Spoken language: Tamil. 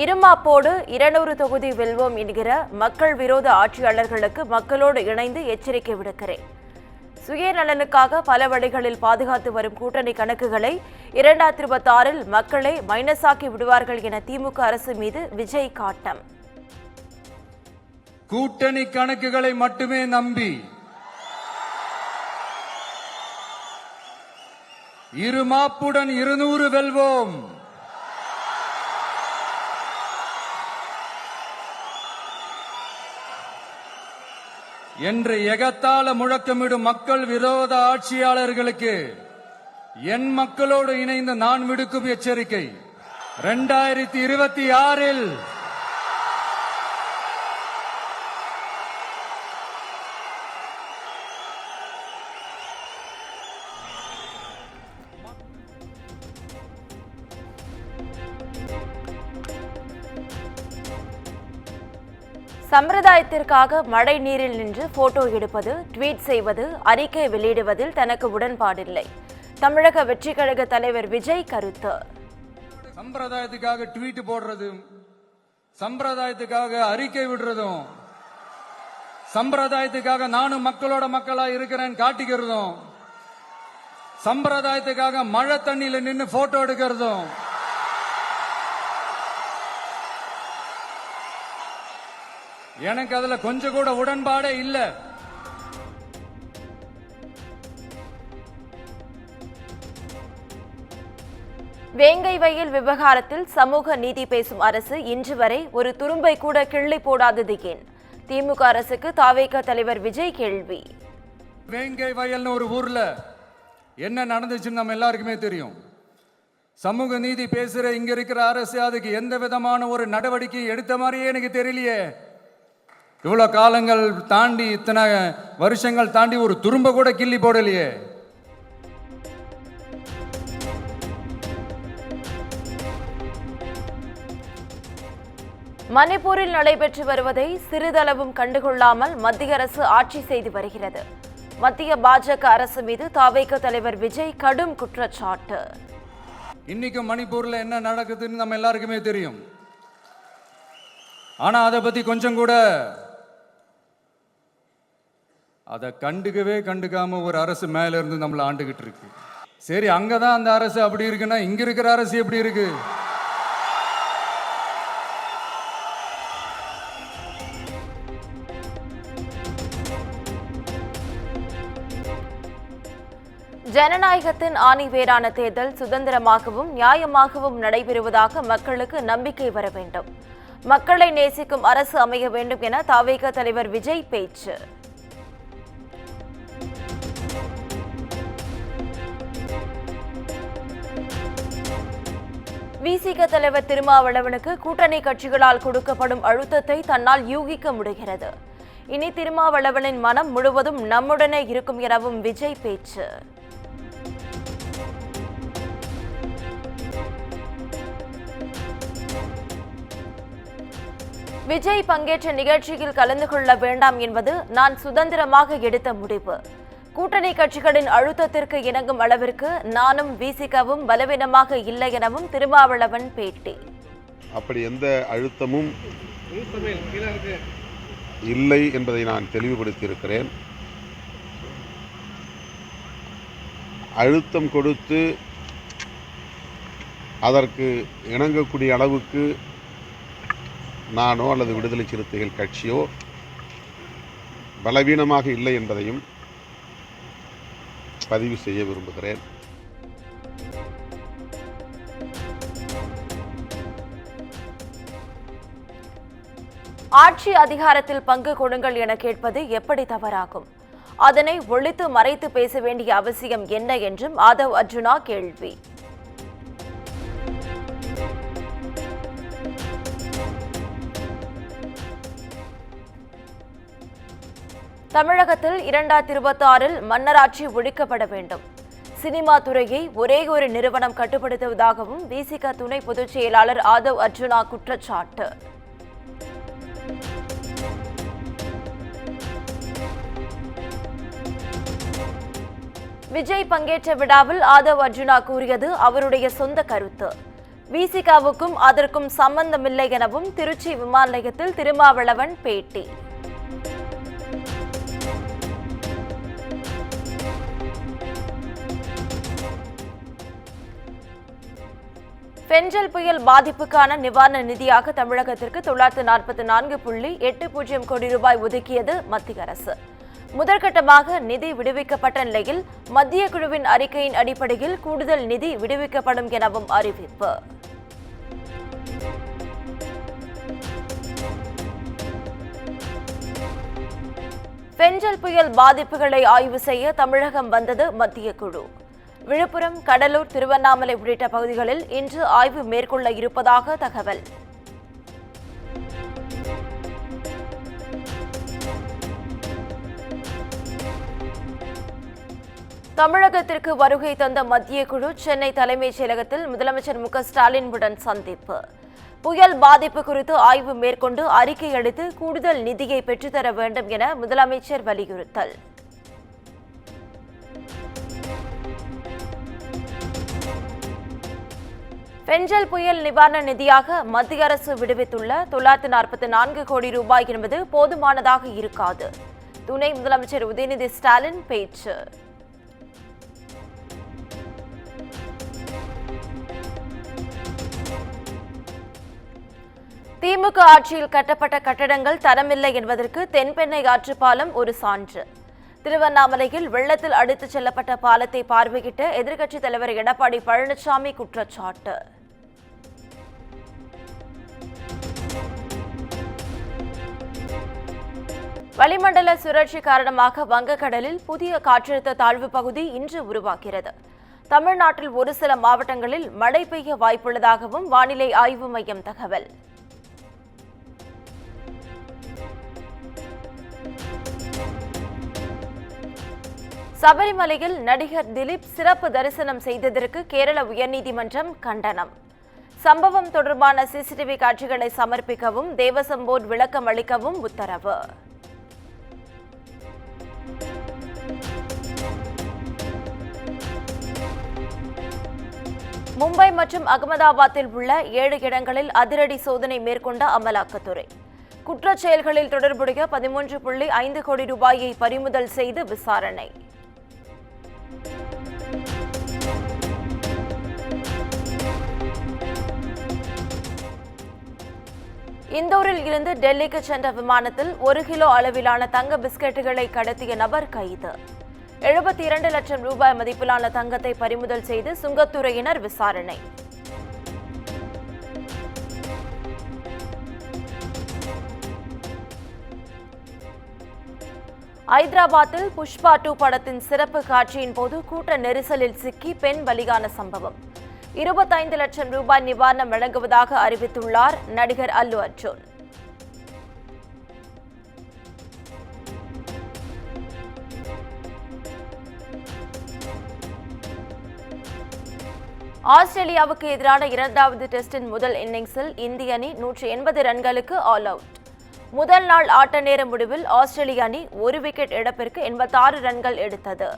இருமாப்போடு 200 தொகுதி வெல்வோம் என்கிற மக்கள் விரோத ஆட்சியாளர்களுக்கு மக்களோடு இணைந்து எச்சரிக்கை விடுக்கிறேன். சுயநலனுக்காக பல வழிகளில் பாதுகாத்து வரும் கூட்டணி கணக்குகளை 2026 மக்களே மைனஸாக்கி விடுவார்கள் என திமுக அரசு மீது விஜய் காட்டம். கூட்டணி கணக்குகளை மட்டுமே நம்பி இருமாப்புடன் 200 வெல்வோம் என்று எகத்தால முழக்கமிடும் மக்கள் விரோத ஆட்சியாளர்களுக்கு என் மக்களோடு இணைந்து நான் விடுக்கும் எச்சரிக்கை. 2026 சம்பிரதாயத்திற்காக மழை நீரில் நின்று போட்டோ எடுப்பது, ட்வீட் செய்வது, அறிக்கை வெளியிடுவதில் தனக்கு உடன்பாடில்லை. தமிழக வெற்றி கழக தலைவர் விஜய் கருத்து. சம்பிரதாயத்துக்காக ட்வீட் போடுறதும், சம்பிரதாயத்துக்காக அறிக்கை விடுறதும், சம்பிரதாயத்துக்காக நானும் மக்களோட மக்களா இருக்கிறேன் காட்டிக்கிறதும், சம்பிரதாயத்துக்காக மழை தண்ணியில நின்று போட்டோ எடுக்கிறதும் எனக்கு அதுல கொஞ்சம் கூட உடன்பாடே இல்ல. வேங்கை வயல் விவகாரத்தில் சமூக நீதி பேசும் அரசு இன்று வரை ஒரு துரும்பை கூட கிள்ளி போடாதது ஏன்? திமுக அரசுக்கு தாவேக தலைவர் விஜய் கேள்வி. வேங்கை வயல்னு ஒரு ஊர்ல என்ன நடந்துச்சுன்னு நம்ம எல்லாருக்குமே தெரியும். சமூக நீதி பேசுற இங்க இருக்கிற அரசு அதுக்கு எந்த விதமான ஒரு நடவடிக்கை எடுத்த மாதிரியே எனக்கு தெரியலையே. இவ்வளவு காலங்கள் தாண்டி, இத்தனை வருஷங்கள் தாண்டி ஒரு துரும்ப கூட கிள்ளி போடலையே. மணிப்பூரில் நடைபெற்று வருவதை சிறிதளவும் கண்டுகொள்ளாமல் மத்திய அரசு ஆட்சி செய்து வருகிறது. மத்திய பாஜக அரசு மீது தாவேக தலைவர் விஜய் கடும் குற்றச்சாட்டு. இன்னைக்கு மணிப்பூர்ல என்ன நடக்குதுன்னு நம்ம எல்லாருக்குமே தெரியும். ஆனா அதை பத்தி கொஞ்சம் கூட அதை கண்டுக்காம ஒரு அரசு மேல இருந்து நம்மள ஆண்டுகிட்டு இருக்கு. சரி, அங்கதான் அந்த அரசு அப்படி இருக்குன்னா இங்க இருக்கிற அரசு எப்படி இருக்கு? ஜனநாயகத்தின் ஆணிவேரான தேர்தல் சுதந்திரமாகவும் நியாயமாகவும் நடைபெறுவதாக மக்களுக்கு நம்பிக்கை வர வேண்டும். மக்களை நேசிக்கும் அரசு அமைய வேண்டும் என தாவேக தலைவர் விஜய் பேச்சு. விசிக தலைவர் திருமாவளவனுக்கு கூட்டணி கட்சிகளால் கொடுக்கப்படும் அழுத்தத்தை தன்னால் யூகிக்க முடிகிறது. இனி திருமாவளவனின் மனம் முழுவதும் நம்முடனே இருக்கும் எனவும் விஜய் பேச்சு. விஜய் பங்கேற்ற நிகழ்ச்சியில் கலந்து கொள்ள வேண்டாம் என்பது நான் சுதந்திரமாக எடுத்த முடிவு. கூட்டணி கட்சிகளின் அழுத்தத்திற்கு இணங்கும் அளவிற்கு நானும் விசிகவும் பலவீனமாக இல்லை எனவும் திருமாவளவன் பேட்டி. அப்படி எந்த அழுத்தமும் இல்லை என்பதை நான் தெளிவுபடுத்தியிருக்கிறேன். அழுத்தம் கொடுத்து அதற்கு இணங்கக்கூடிய அளவுக்கு நானோ அல்லது விடுதலை சிறுத்தைகள் கட்சியோ பலவீனமாக இல்லை என்பதையும் பதிவு செய்ய விரும்புகிறேன். ஆட்சி அதிகாரத்தில் பங்கு கொடுங்கள் என கேட்பது எப்படி தவறாகும்? அதனை ஒழித்து மறைத்து பேச வேண்டிய அவசியம் என்ன என்றும் ஆதவ் அர்ஜுனா கேள்வி. தமிழகத்தில் 2026 மன்னராட்சி ஒழிக்கப்பட வேண்டும். சினிமா துறையை ஒரே ஒரு நிறுவனம் கட்டுப்படுத்துவதாகவும் விசிக துணை பொதுச் செயலாளர் ஆதவ் அர்ஜுனா குற்றச்சாட்டு. விஜய் பங்கேற்ற விழாவில் ஆதவ் அர்ஜுனா கூறியது அவருடைய சொந்த கருத்து. விசிகாவுக்கும் அதற்கும் சம்பந்தமில்லை எனவும் திருச்சி விமான நிலையத்தில் திருமாவளவன் பேட்டி. பெஞ்சல் புயல் பாதிப்புக்கான நிவாரண நிதியாக தமிழகத்திற்கு 944.80 கோடி ரூபாய் ஒதுக்கியது மத்திய அரசு. முதற்கட்டமாக நிதி விடுவிக்கப்பட்ட நிலையில் மத்திய குழுவின் அறிக்கையின் அடிப்படையில் கூடுதல் நிதி விடுவிக்கப்படும் எனவும் அறிவிப்பு. பெஞ்சல் புயல் பாதிப்புகளை ஆய்வு செய்ய தமிழகம் வந்தது மத்திய குழு. விழுப்புரம், கடலூர், திருவண்ணாமலை உள்ளிட்ட பகுதிகளில் இன்று ஆய்வு மேற்கொள்ள இருப்பதாக தகவல். தமிழகத்திற்கு வருகை தந்த மத்திய குழு சென்னை தலைமைச் செயலகத்தில் முதலமைச்சர் மு.க.ஸ்டாலினுடன் சந்திப்பு. புயல் பாதிப்பு குறித்து ஆய்வு மேற்கொண்டு அறிக்கை அளித்து கூடுதல் நிதியை பெற்றுத்தர வேண்டும் என முதலமைச்சர் வலியுறுத்தல். பெஞ்சல் புயல் நிவாரண நிதியாக மத்திய அரசு விடுவித்துள்ள 944 கோடி ரூபாய் என்பது போதுமானதாக இருக்காது. துணை முதலமைச்சர் உதயநிதி ஸ்டாலின் பேச்சு. திமுக ஆட்சியில் கட்டப்பட்ட கட்டடங்கள் தரமில்லை என்பதற்கு தென்பெண்ணை ஆற்றுப்பாலம் ஒரு சான்று. திருவண்ணாமலையில் வெள்ளத்தில் அடித்துச் செல்லப்பட்ட பாலத்தை பார்வையிட்ட எதிர்க்கட்சித் தலைவர் எடப்பாடி பழனிசாமி குற்றச்சாட்டு. வளிமண்டல சுழற்சி காரணமாக வங்கக்கடலில் புதிய காற்றழுத்த தாழ்வு பகுதி இன்று உருவாகிறது. தமிழ்நாட்டில் ஒரு சில மாவட்டங்களில் மழை பெய்ய வாய்ப்புள்ளதாகவும் வானிலை ஆய்வு மையம் தகவல். சபரிமலையில் நடிகர் திலீப் சிறப்பு தரிசனம் செய்ததற்கு கேரள உயர்நீதிமன்றம் கண்டனம். சம்பவம் தொடர்பான சிசிடிவி காட்சிகளை சமர்ப்பிக்கவும் தேவசம் போர்டு விளக்கம் அளிக்கவும் உத்தரவு. மும்பை மற்றும் அகமதாபாத்தில் உள்ள 7 இடங்களில் அதிரடி சோதனை மேற்கொண்ட அமலாக்கத்துறை. குற்றச் செயல்களில் தொடர்புடைய 13.5 கோடி ரூபாயை பறிமுதல் செய்து விசாரணை. இந்தூரில் இருந்து டெல்லிக்கு சென்ற விமானத்தில் 1 கிலோ அளவிலான தங்க பிஸ்கெட்டுகளை கடத்திய நபர் கைது. 72 லட்சம் ரூபாய் மதிப்பிலான தங்கத்தை பறிமுதல் செய்து சுங்கத்துறையினர் விசாரணை. ஐதராபாத்தில் புஷ்பா 2 படத்தின் சிறப்பு காட்சியின் போது கூட்ட நெரிசலில் சிக்கி பெண் பலியான சம்பவம். 25 லட்சம் ரூபாய் நிவாரணம் வழங்குவதாக அறிவித்துள்ளார் நடிகர் அல்லு அர்ஜுன். ஆஸ்திரேலியாவுக்கு எதிரான 2வது டெஸ்டின் முதல் இன்னிங்ஸில் இந்திய அணி 180 ரன்களுக்கு ஆல் அவுட். முதல் நாள் ஆட்ட நேர முடிவில் ஆஸ்திரேலிய அணி 1 விக்கெட் இழப்பிற்கு 86 ரன்கள் எடுத்தது.